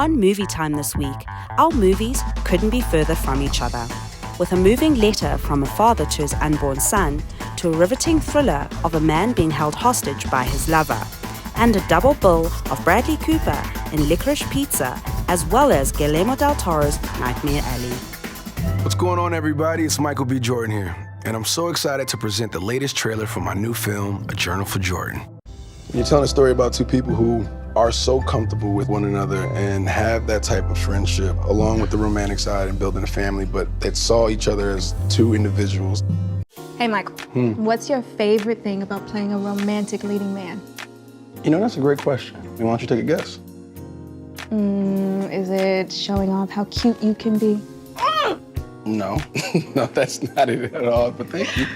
On Movietime this week, our movies couldn't be further from each other. With a moving letter from a father to his unborn son, to a riveting thriller of a man being held hostage by his lover, and a double bill of Bradley Cooper in Licorice Pizza, as well as Guillermo del Toro's Nightmare Alley. What's going on, everybody? It's Michael B. Jordan here, and I'm so excited to present the latest trailer for my new film, A Journal for Jordan. You're telling a story about two people who are so comfortable with one another and have that type of friendship, along with the romantic side and building a family, but that saw each other as two individuals. Hey, Michael, what's your favorite thing about playing a romantic leading man? You know, that's a great question. Why don't you take a guess? Is it showing off how cute you can be? No, no, that's not it at all, but thank you.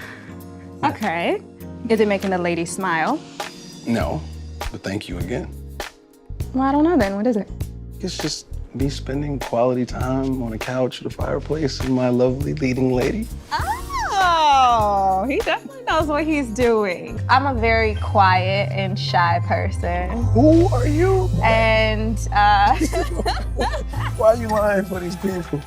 Okay. Is it making the lady smile? No, but thank you again. Well, I don't know then. What is it? It's just me spending quality time on a couch with a fireplace and my lovely leading lady. Oh, he definitely knows what he's doing. I'm a very quiet and shy person. Who are you? And, Why are you lying for these people?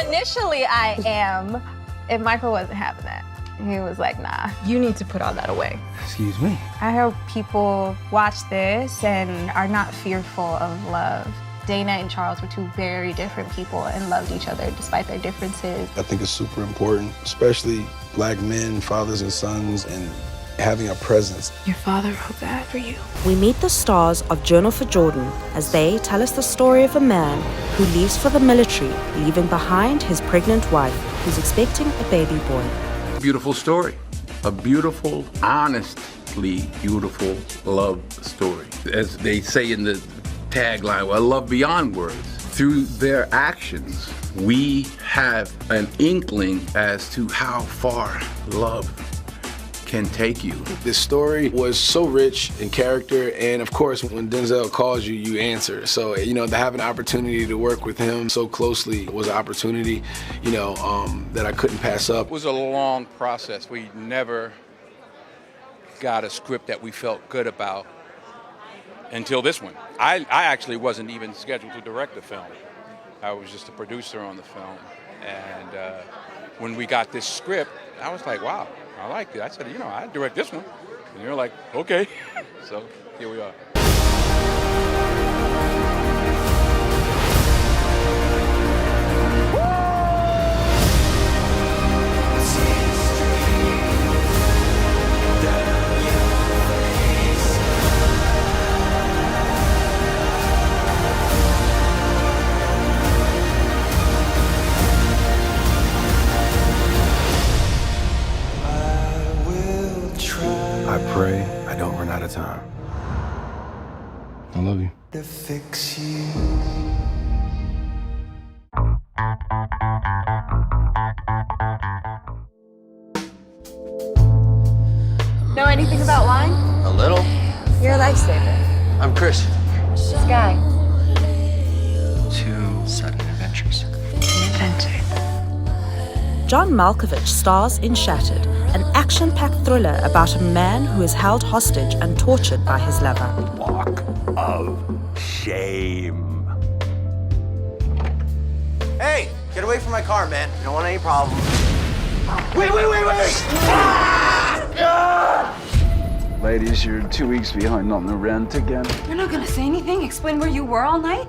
initially I am, and Michael wasn't having that. He was like, nah, you need to put all that away. Excuse me? I hope people watch this and are not fearful of love. Dana and Charles were two very different people and loved each other despite their differences. I think it's super important, especially Black men, fathers and sons, and having a presence. Your father wrote that for you. We meet the stars of Journal for Jordan as they tell us the story of a man who leaves for the military, leaving behind his pregnant wife, who's expecting a baby boy. Beautiful story. A beautiful, honestly beautiful love story. As they say in the tagline, well, love beyond words. Through their actions, we have an inkling as to how far love can take you. This story was so rich in character, and of course, when Denzel calls you, you answer. So, you know, to have an opportunity to work with him so closely was an opportunity, you know, that I couldn't pass up. It was a long process. We never got a script that we felt good about until this one. I actually wasn't even scheduled to direct the film. I was just a producer on the film. And when we got this script, I was like, wow, I like it. I said, you know, I'd direct this one. And you're like, okay. So here we are. I pray I don't run out of time. I love you. To fix you. Know anything about wine? A little. You're a lifesaver. I'm Chris. Sky. Two sudden adventures. John Malkovich stars in Shattered, an action-packed thriller about a man who is held hostage and tortured by his lover. Walk of shame. Hey, get away from my car, man. You don't want any problems. Wait! Ladies, you're 2 weeks behind on the rent again. You're not gonna say anything? Explain where you were all night?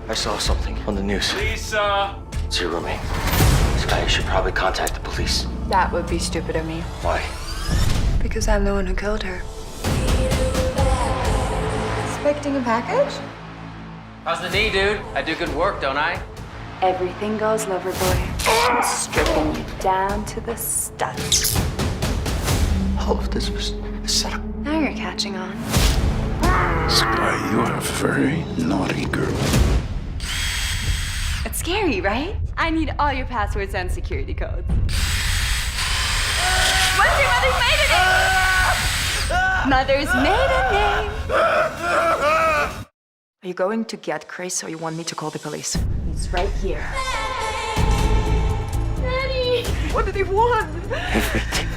I saw something on the news. Lisa! It's your roommate. Sky, you should probably contact the police. That would be stupid of me. Why? Because I'm the one who killed her. Expecting a package? How's the knee, dude? I do good work, don't I? Everything goes, lover boy. Stripping you down to the studs. All of this was a setup. Now you're catching on. Sky, you are a very naughty girl. It's scary, right? I need all your passwords and security codes. What's your mother's maiden name? Mother's maiden name. Are you going to get Chris or you want me to call the police? He's right here. Daddy! What do they want? Everything.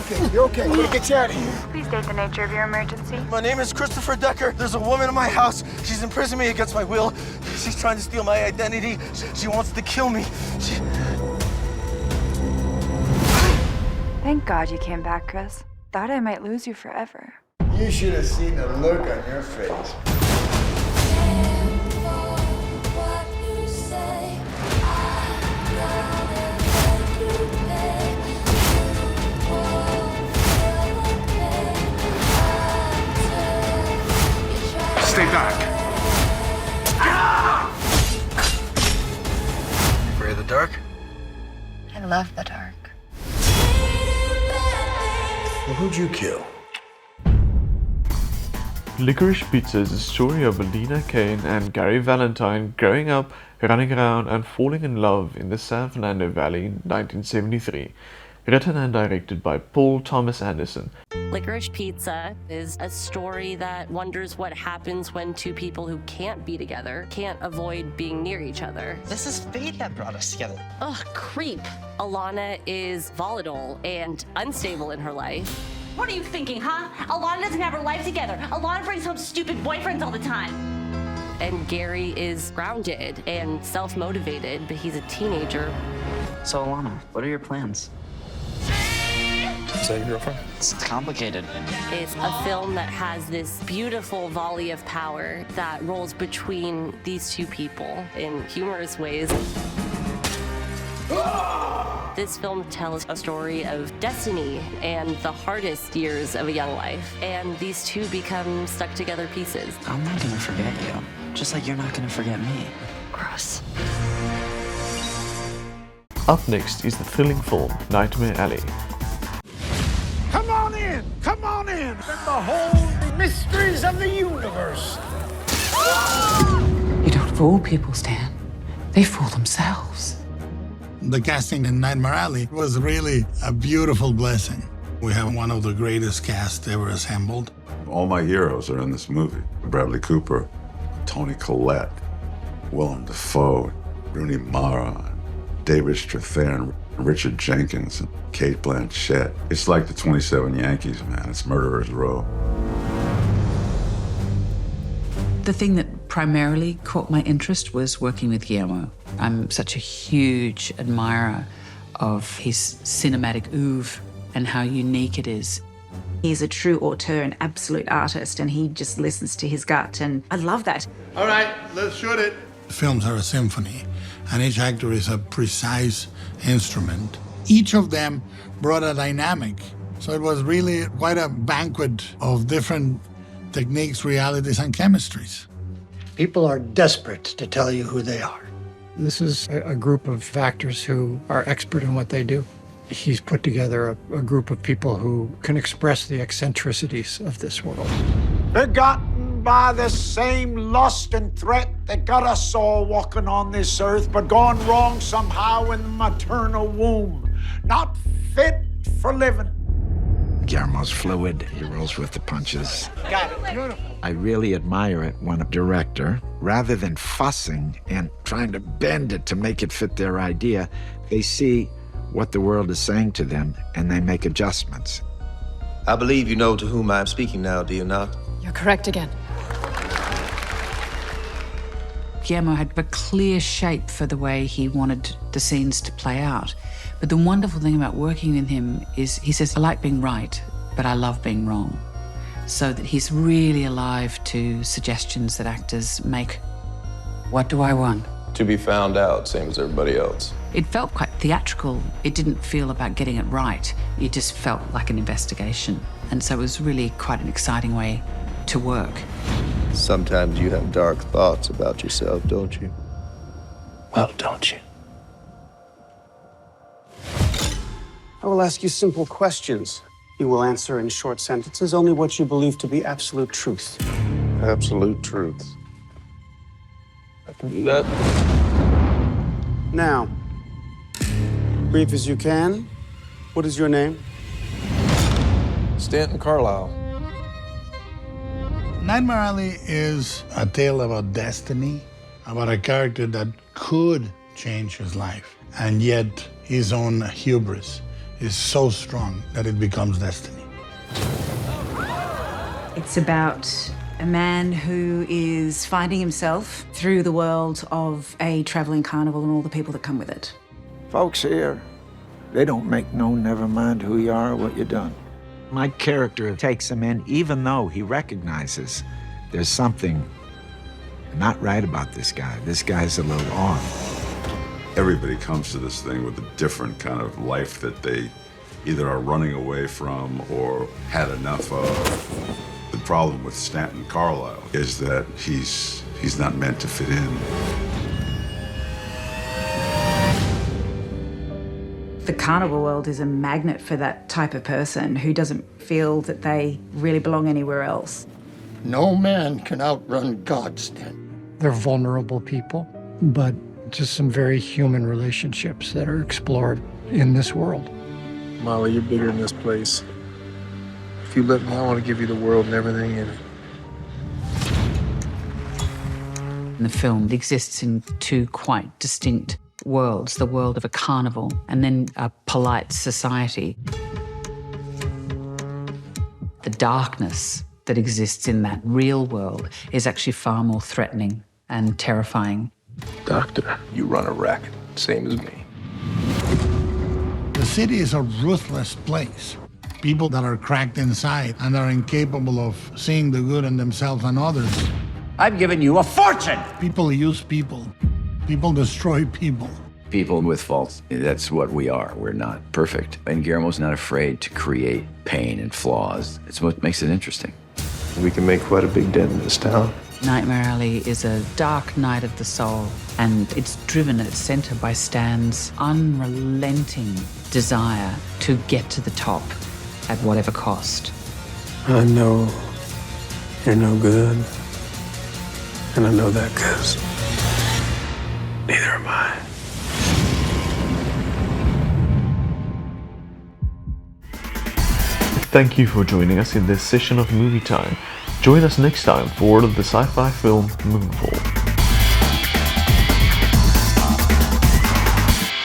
okay. You're okay. I'm gonna get you out of here. Please state the nature of your emergency. My name is Christopher Decker. There's a woman in my house. She's imprisoned me against my will. She's trying to steal my identity. She wants to kill me. Thank God you came back, Chris. Thought I might lose you forever. You should have seen the look on your face. Stay back. Afraid of the dark? I love the dark. Well, who'd you kill? Licorice Pizza is a story of Alina Kane and Gary Valentine growing up, running around and falling in love in the San Fernando Valley in 1973. Written and directed by Paul Thomas Anderson. Licorice Pizza is a story that wonders what happens when two people who can't be together can't avoid being near each other. This is fate that brought us together. Ugh, creep. Alana is volatile and unstable in her life. What are you thinking, huh? Alana doesn't have her life together. Alana brings home stupid boyfriends all the time. And Gary is grounded and self-motivated, but he's a teenager. So Alana, what are your plans? Is that your girlfriend? It's complicated. It's a film that has this beautiful volley of power that rolls between these two people in humorous ways. This film tells a story of destiny and the hardest years of a young life, and these two become stuck together pieces. I'm not gonna forget you, just like you're not gonna forget me. Gross. Up next is the thrilling film Nightmare Alley. Come on in! Come on in! And behold the mysteries of the universe! You don't fool people, Stan. They fool themselves. The casting in Nightmare Alley was really a beautiful blessing. We have one of the greatest casts ever assembled. All my heroes are in this movie. Bradley Cooper, Toni Collette, Willem Dafoe, Rooney Mara, David Strathairn, Richard Jenkins, and Cate Blanchett. It's like the 27 Yankees, man. It's Murderer's Row. The thing that primarily caught my interest was working with Guillermo. I'm such a huge admirer of his cinematic oeuvre and how unique it is. He's a true auteur, an absolute artist, and he just listens to his gut, and I love that. All right, let's shoot it. Films are a symphony, and each actor is a precise instrument. Each of them brought a dynamic, so it was really quite a banquet of different techniques, realities, and chemistries. People are desperate to tell you who they are. This is a group of actors who are expert in what they do. He's put together a group of people who can express the eccentricities of this world. Begotten by the same lust and threat that got us all walking on this earth, but gone wrong somehow in the maternal womb. Not fit for living. Guillermo's fluid. He rolls with the punches. Got it. Beautiful. I really admire it when a director, rather than fussing and trying to bend it to make it fit their idea, they see what the world is saying to them and they make adjustments. I believe you know to whom I am speaking now, do you not? You're correct again. Guillermo had a clear shape for the way he wanted the scenes to play out. But the wonderful thing about working with him is he says, I like being right, but I love being wrong. So that he's really alive to suggestions that actors make. What do I want? To be found out, same as everybody else. It felt quite theatrical. It didn't feel about getting it right. It just felt like an investigation. And so it was really quite an exciting way to work. Sometimes you have dark thoughts about yourself, don't you? Well, don't you? I will ask you simple questions. You will answer in short sentences only what you believe to be absolute truth. Absolute truth. I can do that. Now, brief as you can, what is your name? Stanton Carlisle. Nightmare Alley is a tale about destiny, about a character that could change his life, and yet his own hubris, is so strong that it becomes destiny. It's about a man who is finding himself through the world of a traveling carnival and all the people that come with it. Folks here, they don't make no never mind who you are or what you done. My character takes him in even though he recognizes there's something not right about this guy. This guy's a little off. Everybody comes to this thing with a different kind of life that they either are running away from or had enough of. The problem with Stanton Carlisle is that he's not meant to fit in. The carnival world is a magnet for that type of person who doesn't feel that they really belong anywhere else. No man can outrun God's den. They're vulnerable people, but just some very human relationships that are explored in this world. Molly, you're bigger than this place. If you let me, I want to give you the world and everything in it. The film exists in two quite distinct worlds, the world of a carnival and then a polite society. The darkness that exists in that real world is actually far more threatening and terrifying. Doctor, you run a racket, same as me. The city is a ruthless place. People that are cracked inside and are incapable of seeing the good in themselves and others. I've given you a fortune! People use people. People destroy people. People with faults, that's what we are. We're not perfect. And Guillermo's not afraid to create pain and flaws. It's what makes it interesting. We can make quite a big dent in this town. Nightmare Alley is a dark night of the soul, and it's driven at its center by Stan's unrelenting desire to get to the top at whatever cost. I know you're no good, and I know that because neither am I. Thank you for joining us in this session of Movie Time. Join us next time for the sci-fi film Moonfall.